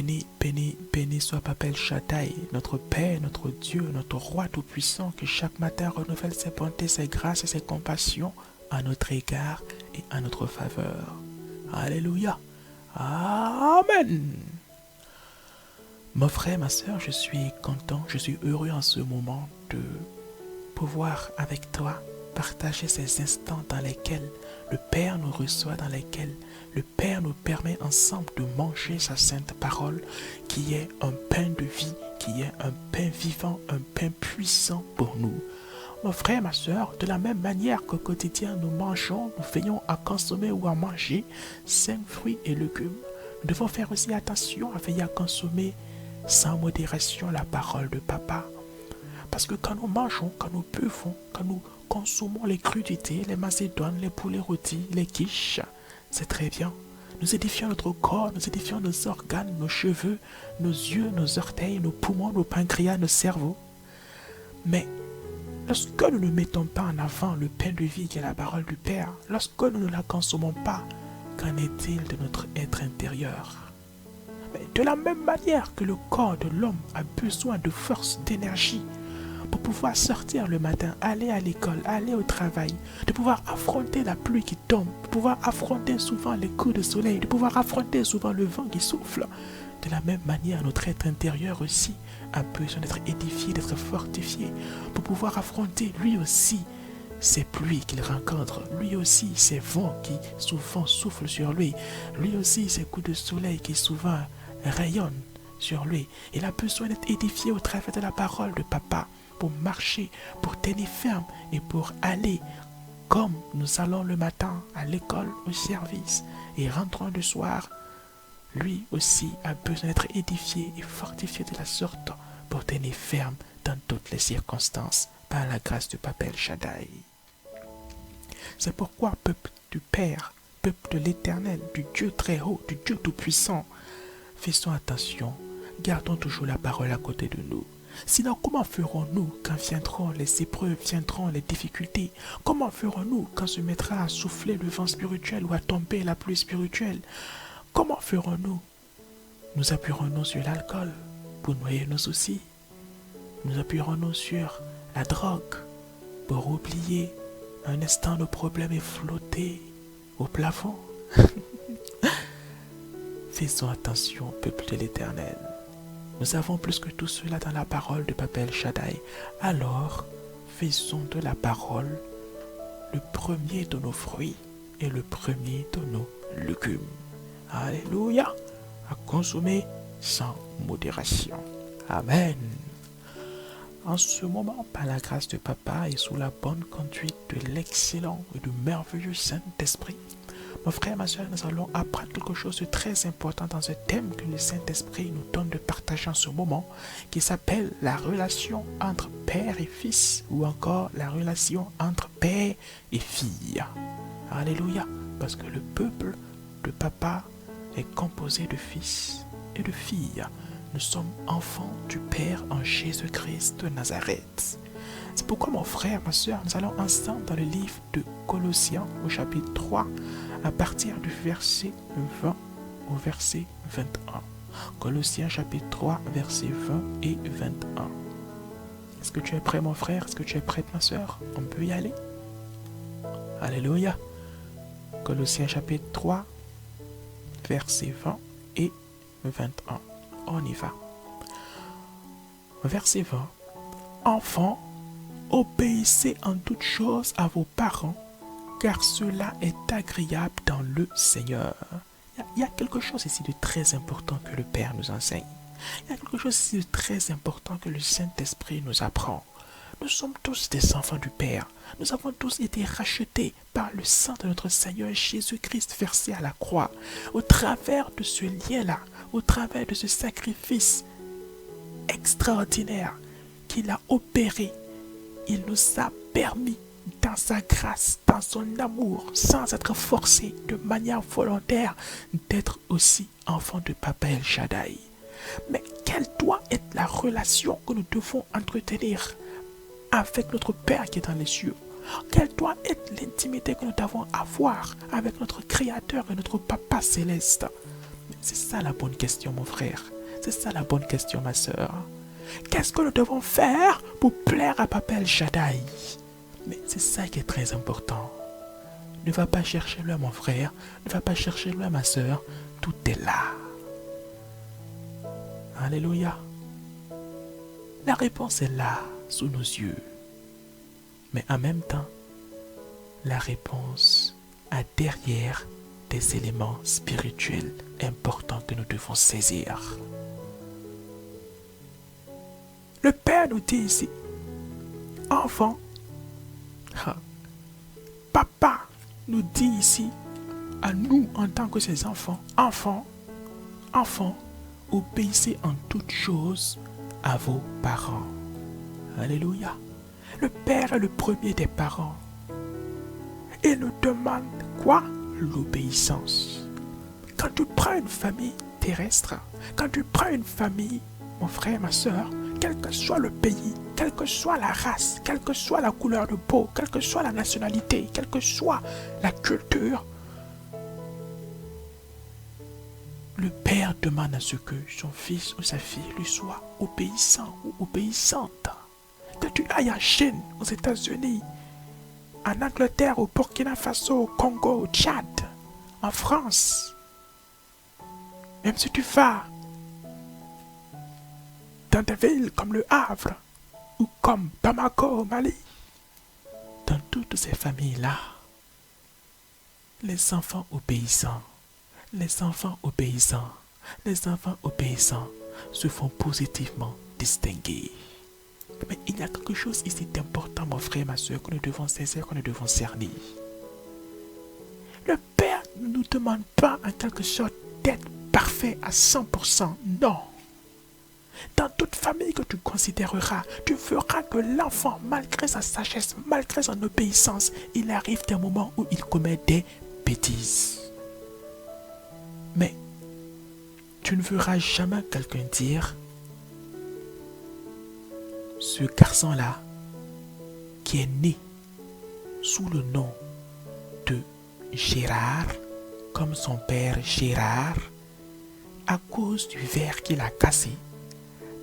béni soit Papa El Shaddai, notre Père, notre Dieu, notre Roi Tout-Puissant, qui chaque matin renouvelle ses bontés, ses grâces et ses compassions à notre égard et à notre faveur. Alléluia. Amen. Mon frère, ma soeur, je suis content, je suis heureux en ce moment de pouvoir avec toi partager ces instants dans lesquels le Père nous reçoit, dans lesquels le Père nous permet ensemble de manger sa sainte parole, qui est un pain de vie, qui est un pain vivant, un pain puissant pour nous. Mon frère, ma soeur, de la même manière qu'au quotidien nous mangeons, nous veillons à consommer ou à manger sains fruits et légumes, nous devons faire aussi attention à veiller à consommer sans modération la parole de Papa. Parce que quand nous mangeons, quand nous buvons, quand nous consommons les crudités, les macédoines, les poulets rôtis, les quiches, c'est très bien. Nous édifions notre corps, nous édifions nos organes, nos cheveux, nos yeux, nos orteils, nos poumons, nos pancréas, nos cerveaux. Mais lorsque nous ne mettons pas en avant le pain de vie qui est la parole du Père, lorsque nous ne la consommons pas, qu'en est-il de notre être intérieur? Mais de la même manière que le corps de l'homme a besoin de force, d'énergie, pour pouvoir sortir le matin, aller à l'école, aller au travail, de pouvoir affronter la pluie qui tombe, de pouvoir affronter souvent les coups de soleil, de pouvoir affronter souvent le vent qui souffle. De la même manière, notre être intérieur aussi a besoin d'être édifié, d'être fortifié, pour pouvoir affronter lui aussi ces pluies qu'il rencontre, lui aussi ces vents qui souvent soufflent sur lui, lui aussi ces coups de soleil qui souvent rayonnent sur lui. Il a besoin d'être édifié au travers de la parole de Papa, pour marcher, pour tenir ferme et pour aller comme nous allons le matin à l'école, au service et rentrons le soir. Lui aussi a besoin d'être édifié et fortifié de la sorte pour tenir ferme dans toutes les circonstances par la grâce du Papa El Shaddai. C'est pourquoi, peuple du Père, peuple de l'Éternel, du Dieu très haut, du Dieu tout-puissant, faisons attention, gardons toujours la parole à côté de nous. Sinon, comment ferons-nous quand viendront les épreuves, viendront les difficultés? Comment ferons-nous quand se mettra à souffler le vent spirituel ou à tomber la pluie spirituelle? Comment ferons-nous? Nous appuierons-nous sur l'alcool pour noyer nos soucis? Nous appuierons-nous sur la drogue pour oublier un instant nos problèmes et flotter au plafond? Faisons attention, peuple de l'Éternel. Nous avons plus que tout cela dans la parole de Papa El Shaddai. Alors, faisons de la parole le premier de nos fruits et le premier de nos légumes. Alléluia! À consommer sans modération. Amen. En ce moment, par la grâce de Papa et sous la bonne conduite de l'excellent et du merveilleux Saint-Esprit, mon frère, ma soeur, nous allons apprendre quelque chose de très important dans ce thème que le Saint-Esprit nous donne de partager en ce moment, qui s'appelle la relation entre père et fils, ou encore la relation entre père et fille. Alléluia, parce que le peuple de Papa est composé de fils et de filles. Nous sommes enfants du Père en Jésus-Christ de Nazareth. C'est pourquoi, mon frère, ma soeur, nous allons ensemble dans le livre de Colossiens au chapitre 3, à partir du verset 20 au verset 21. Colossiens chapitre 3, versets 20 et 21. Est-ce que tu es prêt, mon frère? Est-ce que tu es prête, ma soeur? On peut y aller? Alléluia. Colossiens chapitre 3, versets 20 et 21. On y va. Verset 20. Enfants, obéissez en toutes choses à vos parents, car cela est agréable dans le Seigneur. Il y a quelque chose ici de très important que le Père nous enseigne. Il y a quelque chose ici de très important que le Saint-Esprit nous apprend. Nous sommes tous des enfants du Père. Nous avons tous été rachetés par le sang de notre Seigneur Jésus-Christ versé à la croix. Au travers de ce lien-là, au travers de ce sacrifice extraordinaire qu'il a opéré, il nous a permis, dans sa grâce, dans son amour, sans être forcé de manière volontaire, d'être aussi enfant de Papa El Shaddai. Mais quelle doit être la relation que nous devons entretenir avec notre Père qui est dans les cieux? Quelle doit être l'intimité que nous devons avoir avec notre Créateur et notre Papa céleste? C'est ça la bonne question, mon frère. C'est ça la bonne question, ma sœur. Qu'est-ce que nous devons faire pour plaire à Papa El Shaddai? Mais c'est ça qui est très important. Ne va pas chercher loin, mon frère. Ne va pas chercher loin, ma sœur. Tout est là. Alléluia. La réponse est là, sous nos yeux. Mais en même temps, la réponse a derrière des éléments spirituels importants que nous devons saisir. Le Père nous dit ici, enfant, Papa nous dit ici, à nous en tant que ses enfants, enfants, obéissez en toutes choses à vos parents. Alléluia. Le Père est le premier des parents. Il nous demande quoi? L'obéissance. Quand tu prends une famille terrestre, quand tu prends une famille, mon frère, ma soeur, quel que soit le pays, quelle que soit la race, quelle que soit la couleur de peau, quelle que soit la nationalité, quelle que soit la culture, le père demande à ce que son fils ou sa fille lui soit obéissant ou obéissante. Que tu ailles en Chine, aux États-Unis, en Angleterre, au Burkina Faso, au Congo, au Tchad, en France, même si tu vas dans des villes comme le Havre ou comme Bamako au Mali, dans toutes ces familles-là, les enfants obéissants se font positivement distinguer. Mais il y a quelque chose ici d'important, mon frère, ma soeur, que nous devons saisir, que nous devons cerner. Le Père ne nous demande pas en quelque sorte d'être parfait à 100%, non. Dans toute famille que tu considéreras, tu feras que l'enfant, malgré sa sagesse, malgré son obéissance, il arrive des moments où il commet des bêtises. Mais tu ne verras jamais quelqu'un dire, ce garçon-là, qui est né sous le nom de Gérard, comme son père Gérard, à cause du verre qu'il a cassé,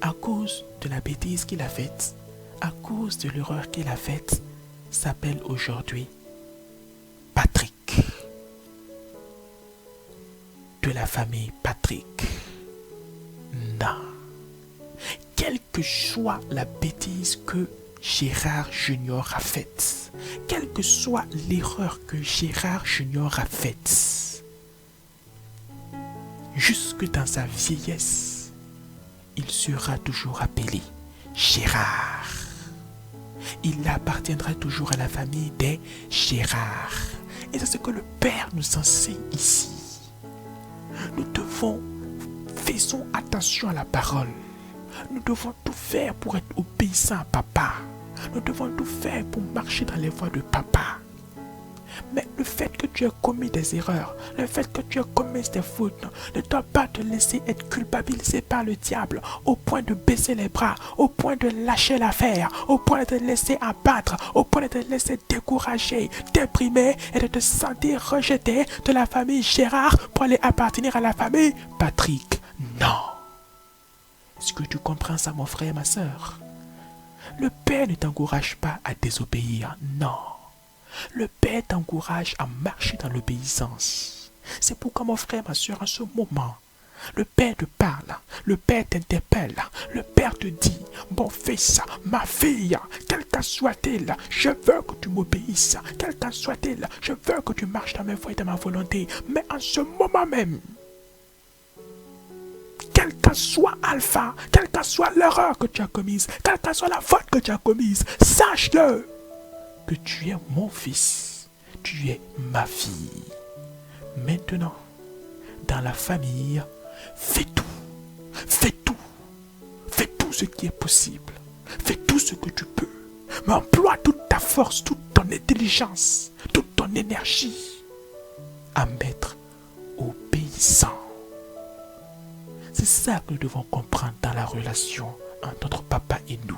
à cause de la bêtise qu'il a faite, à cause de l'erreur qu'il a faite, s'appelle aujourd'hui Patrick. De la famille Patrick. Non. Quelle que soit la bêtise que Gérard Junior a faite, quelle que soit l'erreur que Gérard Junior a faite, jusque dans sa vieillesse, il sera toujours appelé Gérard. Il appartiendra toujours à la famille des Gérard. Et c'est ce que le Père nous enseigne ici. Nous faisons attention à la parole. Nous devons tout faire pour être obéissants à Papa. Nous devons tout faire pour marcher dans les voies de Papa. Mais le fait que tu aies commis des erreurs, le fait que tu aies commis des fautes, ne doit pas te laisser être culpabilisé par le diable au point de baisser les bras, au point de lâcher l'affaire, au point de te laisser abattre, au point de te laisser décourager, déprimer et de te sentir rejeté de la famille Gérard pour aller appartenir à la famille Patrick. Non. Est-ce que tu comprends ça, mon frère, ma soeur? Le Père ne t'encourage pas à désobéir, non. Le Père t'encourage à marcher dans l'obéissance. C'est pourquoi, mon frère, ma soeur, en ce moment, le Père te parle, le Père t'interpelle, le Père te dit, mon fils, ma fille, quel qu'en soit-il, je veux que tu m'obéisses, quel qu'en soit-il, je veux que tu marches dans mes voies et dans ma volonté, mais en ce moment même, quel qu'en soit Alpha, quelle qu'en soit l'erreur que tu as commise, quelle qu'en soit la faute que tu as commise, sache-le, que tu es mon fils, tu es ma fille. Maintenant, dans la famille, fais tout ce qui est possible, fais tout ce que tu peux, mais emploie toute ta force, toute ton intelligence, toute ton énergie à m'être obéissant. C'est ça que nous devons comprendre dans la relation entre notre papa et nous.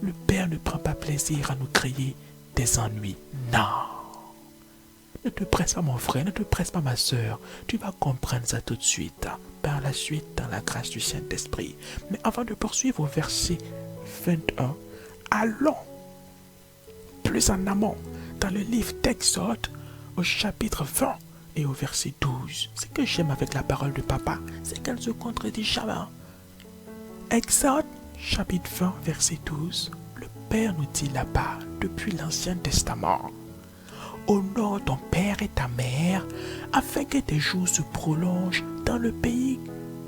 Le Père ne prend pas plaisir à nous créer des ennuis. Non. Ne te presse pas mon frère, ne te presse pas ma soeur. Tu vas comprendre ça tout de suite. Par la suite, dans la grâce du Saint-Esprit. Mais avant de poursuivre au verset 21, allons plus en amont dans le livre d'Exode au chapitre 20 et au verset 12. Ce que j'aime avec la parole de papa, c'est qu'elle se contredit jamais. Exode chapitre 20 verset 12. Le Père nous dit là-bas, depuis l'Ancien Testament: honore ton père et ta mère, afin que tes jours se prolongent dans le pays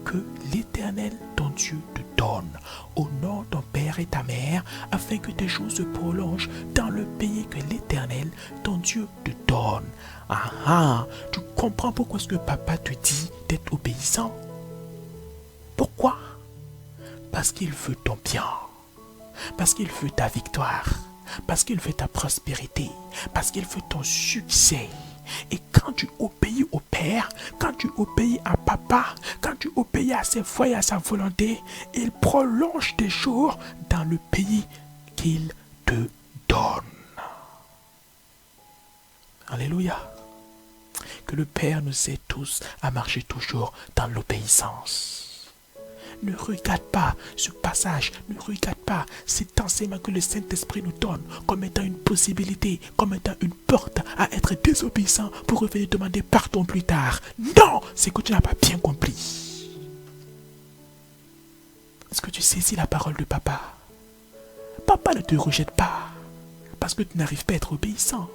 que l'Éternel, ton Dieu, te donne. Honore ton père et ta mère, afin que tes jours se prolongent dans le pays que l'Éternel, ton Dieu, te donne. Ah ah, tu comprends pourquoi est-ce que papa te dit d'être obéissant? Pourquoi? Parce qu'il veut ton bien, parce qu'il veut ta victoire, parce qu'il veut ta prospérité, parce qu'il veut ton succès. Et quand tu obéis au Père, quand tu obéis à papa, quand tu obéis à ses voies et à sa volonté, il prolonge tes jours dans le pays qu'il te donne. Alléluia. Que le Père nous aide tous à marcher toujours dans l'obéissance. Ne regarde pas ce passage, ne regarde pas cet enseignement que le Saint-Esprit nous donne comme étant une possibilité, comme étant une porte à être désobéissant pour revenir demander pardon plus tard. Non, c'est que tu n'as pas bien compris. Est-ce que tu saisis la parole de papa? Papa ne te rejette pas parce que tu n'arrives pas à être obéissant.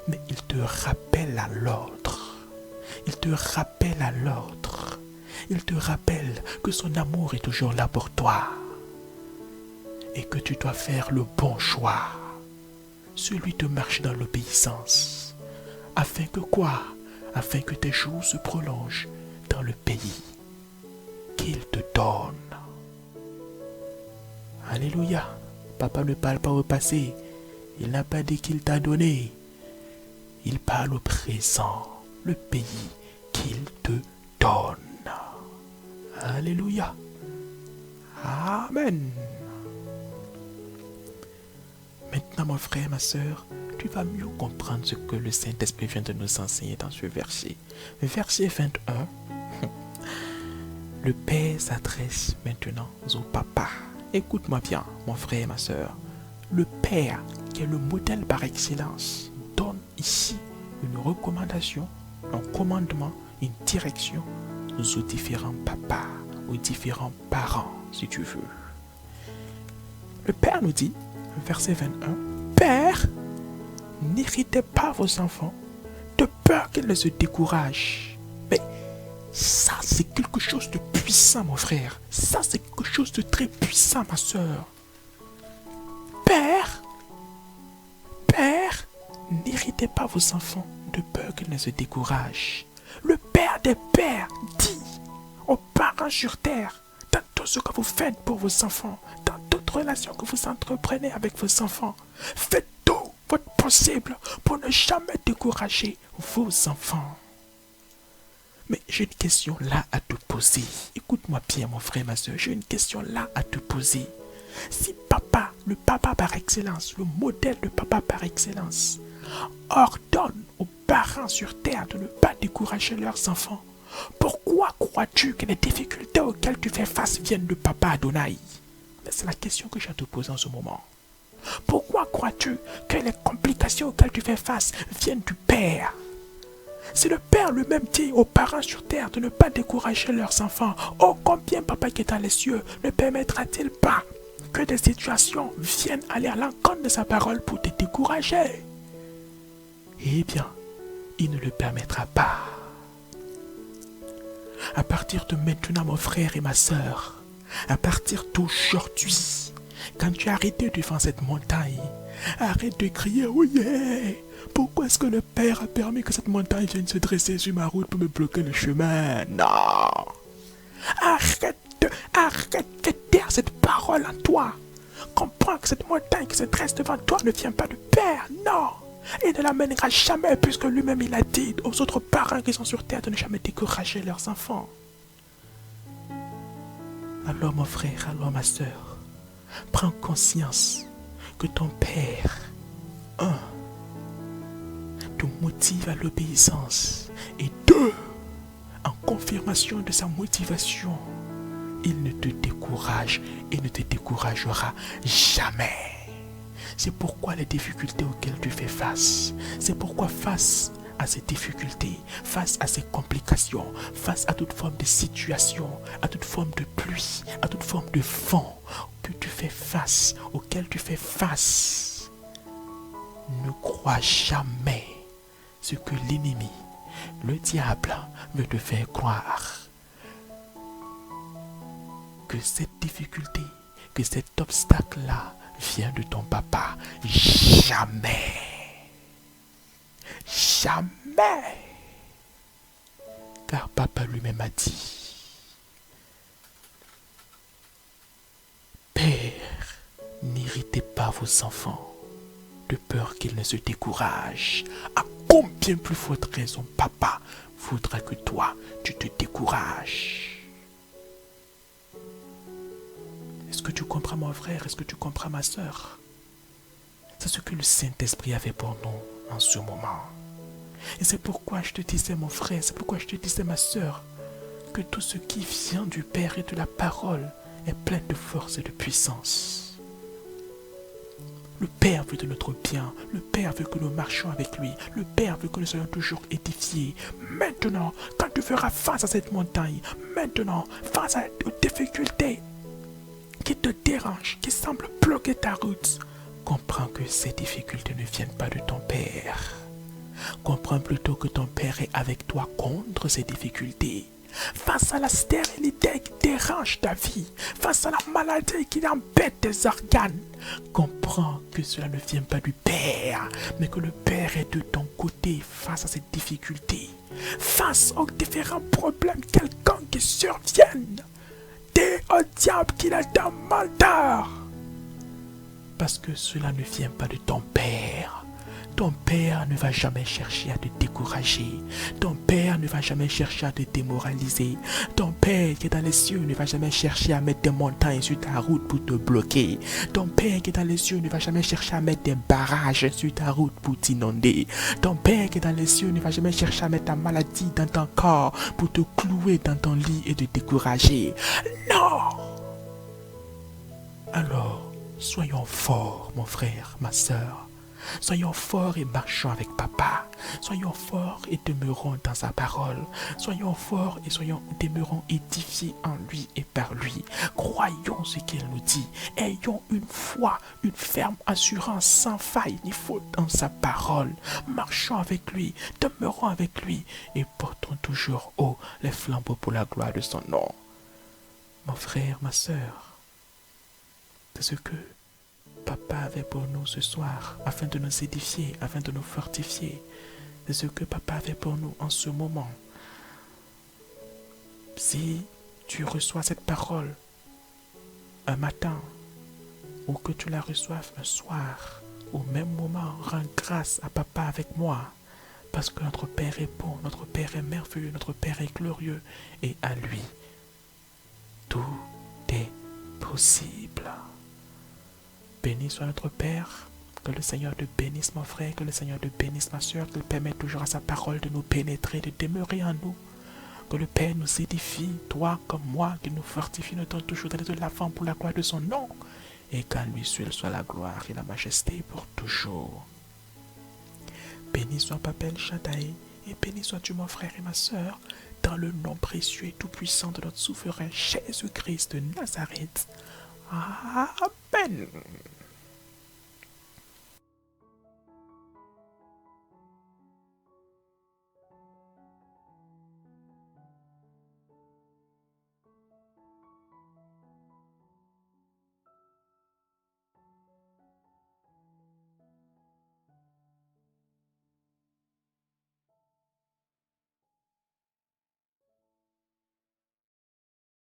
Mais il te rappelle à l'ordre. Il te rappelle à l'ordre. Il te rappelle que son amour est toujours là pour toi. Et que tu dois faire le bon choix. Celui de marcher dans l'obéissance. Afin que quoi? Afin que tes jours se prolongent dans le pays qu'il te donne. Alléluia. Papa ne parle pas au passé. Il n'a pas dit qu'il t'a donné. Il parle au présent, le pays qu'il te donne. Alléluia. Amen. Maintenant, mon frère, ma soeur, tu vas mieux comprendre ce que le Saint-Esprit vient de nous enseigner dans ce verset. Verset 21. Le Père s'adresse maintenant au papa. Écoute-moi bien, mon frère et ma soeur. Le Père, qui est le modèle par excellence, donne ici une recommandation, un commandement, une direction aux différents papas, aux différents parents, si tu veux. Le Père nous dit, verset 21, Père, n'irritez pas vos enfants, de peur qu'ils ne se découragent. Mais ça, c'est quelque chose de puissant, mon frère. Ça, c'est quelque chose de très puissant, ma soeur. Père, n'irritez pas vos enfants de peur qu'ils ne se découragent. Le Père des Pères dit aux parents sur terre, dans tout ce que vous faites pour vos enfants, dans toute relation que vous entreprenez avec vos enfants, faites tout votre possible pour ne jamais décourager vos enfants. Mais j'ai une question là à te poser. Écoute-moi bien, mon frère, ma soeur, j'ai une question là à te poser. Si papa, le papa par excellence, le modèle de papa par excellence, ordonne aux parents sur terre de ne pas décourager leurs enfants, pourquoi crois-tu que les difficultés auxquelles tu fais face viennent de papa Adonai? C'est la question que j'ai à te poser en ce moment. Pourquoi crois-tu que les complications auxquelles tu fais face viennent du Père? Si le Père lui-même dit aux parents sur terre de ne pas décourager leurs enfants, oh combien papa qui est dans les cieux ne permettra-t-il pas que des situations viennent aller à l'encontre de sa parole pour te décourager? Eh bien, il ne le permettra pas. À partir de maintenant, mon frère et ma soeur, à partir d'aujourd'hui, quand tu as arrêté devant cette montagne, arrête de crier « Oui, pourquoi est-ce que le Père a permis que cette montagne vienne se dresser sur ma route pour me bloquer le chemin? Non! Arrête de taire cette parole en toi. Comprends que cette montagne qui se dresse devant toi ne vient pas du Père, non! Et ne l'amènera jamais, puisque lui-même il a dit aux autres parents qui sont sur terre de ne jamais décourager leurs enfants. Alors mon frère, alors ma soeur, prends conscience que ton Père, te motive à l'obéissance. Et 2, en confirmation de sa motivation, il ne te décourage et ne te découragera jamais. C'est pourquoi les difficultés auxquelles tu fais face, c'est pourquoi face à ces difficultés, face à ces complications, face à toute forme de situation, à toute forme de pluie, à toute forme de vent que tu fais face, auquel tu fais face, ne crois jamais ce que l'ennemi, le diable, veut te faire croire. Que cette difficulté, que cet obstacle-là vient de ton papa. Jamais. Jamais. Car papa lui-même a dit, Père, n'irritez pas vos enfants, de peur qu'ils ne se découragent. À combien plus forte raison papa voudra que toi, tu te décourages. Est-ce que tu comprends mon frère? Est-ce que tu comprends ma soeur? C'est ce que le Saint-Esprit avait pour nous en ce moment. Et c'est pourquoi je te disais mon frère, c'est pourquoi je te disais ma soeur, que tout ce qui vient du Père et de la parole est plein de force et de puissance. Le Père veut de notre bien, le Père veut que nous marchions avec lui, le Père veut que nous soyons toujours édifiés. Maintenant, quand tu feras face à cette montagne, maintenant, face aux difficultés, qui te dérange, qui semble bloquer ta route, comprends que ces difficultés ne viennent pas de ton Père. Comprends plutôt que ton Père est avec toi contre ces difficultés. Face à la stérilité qui dérange ta vie, face à la maladie qui embête tes organes, comprends que cela ne vient pas du Père, mais que le Père est de ton côté face à ces difficultés, face aux différents problèmes quelconques qui surviennent. Dis au diable qu'il est un menteur. Parce que cela ne vient pas de ton Père. Ton Père ne va jamais chercher à te décourager. Ton Père ne va jamais chercher à te démoraliser. Ton Père qui est dans les cieux ne va jamais chercher à mettre des montagnes sur ta route pour te bloquer. Ton Père qui est dans les cieux ne va jamais chercher à mettre des barrages sur ta route pour t'inonder. Ton Père qui est dans les cieux ne va jamais chercher à mettre ta maladie dans ton corps pour te clouer dans ton lit et te décourager. Non! Alors, soyons forts, mon frère, ma soeur. Soyons forts et marchons avec papa. Soyons forts et demeurons dans sa parole. Soyons forts et demeurons édifiés en lui et par lui. Croyons ce qu'il nous dit. Ayons une foi, une ferme assurance sans faille ni faute dans sa parole. Marchons avec lui, demeurons avec lui et portons toujours haut les flambeaux pour la gloire de son nom. Mon frère, ma soeur, c'est ce que Papa avait pour nous ce soir, afin de nous édifier, afin de nous fortifier. C'est ce que Papa avait pour nous en ce moment. Si tu reçois cette parole un matin, ou que tu la reçoives un soir, au même moment, rends grâce à Papa avec moi, parce que notre Père est bon, notre Père est merveilleux, notre Père est glorieux, et à lui, tout est possible. Béni soit notre Père, que le Seigneur te bénisse mon frère, que le Seigneur te bénisse ma soeur, qu'il permette toujours à sa parole de nous pénétrer, de demeurer en nous. Que le Père nous édifie, toi comme moi, qu'il nous fortifie, nous donne toujours d'aller de l'avant pour la gloire de son nom. Et qu'à lui seul soit la gloire et la majesté pour toujours. Béni soit Papa El Shaddai, et béni sois-tu mon frère et ma soeur, dans le nom précieux et tout-puissant de notre souverain Jésus-Christ de Nazareth. Amen.